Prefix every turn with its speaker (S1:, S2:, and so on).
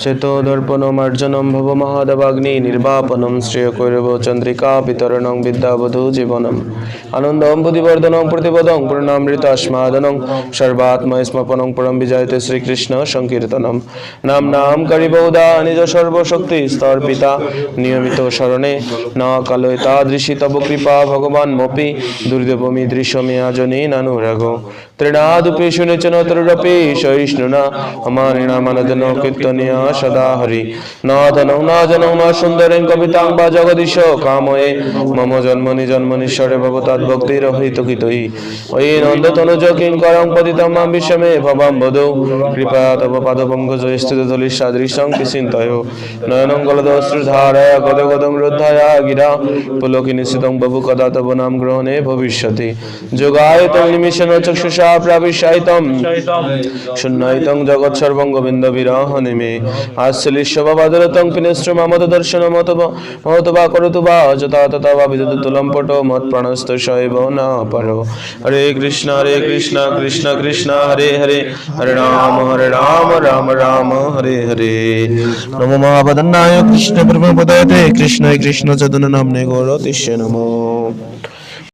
S1: চেতোদর্পণম মার্জনম ভব মহাদেবাগ্নি নির্বাপনম শ্রেয়কৈরব চন্দ্রিকা বিতরণং বিদ্যাবধূ জীবনম আনন্দম বুদ্ধিবর্ধনং প্রতিপদং পূর্ণামৃতাস্মাদনং সর্বাত্মা স্মপনং পরম বিজয়তে শ্রীকৃষ্ণ সংকীর্তনম নাম নাম করি বহুধা নিজ সর্বশক্তি স্তর পিতা নিয়মিত স্মরণে না কালয় তাদৃশী তব কৃপা ভগবান মপি দুর্দেবমি দৃশ্যমে আজনে নানুরাগ তৃণাদুপেষু নিচন তরুরপি সহিষ্ণুনা অমানিনা মানদন কীর্তনিয়া সদা হরি না ধনং না জনং না সুন্দরেং কবিতাং বা জগদীশ কাময়ে মম জন্মনি জন্মনীশ্বরে ভবতাৎ ভক্তির হৃতকিতই ওই নন্দতনুজ কিঙ্করং পতিতং মাম বিশ্বমে ভবাম বদৌ কৃপা তব পাদপঙ্কজ স্থিত ধলি সাদৃশং কিচিন্তয় নয়নং গলদশ্রুধারয়া গদগদং রুদ্ধায়া গিরা পুলকি নিশ্চিতং বাবু কদা তব নাম গ্রহণে ভবিষ্যতি যোগায়তং নিমিষণ চক্ষুষা প্রাবিশায়িতম শূন্যায়িতং জগৎ সর্বং গোবিন্দ বিরহণে মে আশ্চলিষ্যবাদরতং পিনশ্চ মামদ দর্শন মহতবা করতু বা যথা তথা বা বিদুত তুলম পটো মত প্রাণস্থ শৈব না পরো হরে কৃষ্ণ কৃষ্ণ কৃষ্ণ হরে হরে হরে রাম রাম রাম হরে হরে নমো মহাবদন্নায় কৃষ্ণ পরমপদতে কৃষ্ণ কৃষ্ণ চতুর্ণ নাম্নে গৌরতিষ্যে নমো।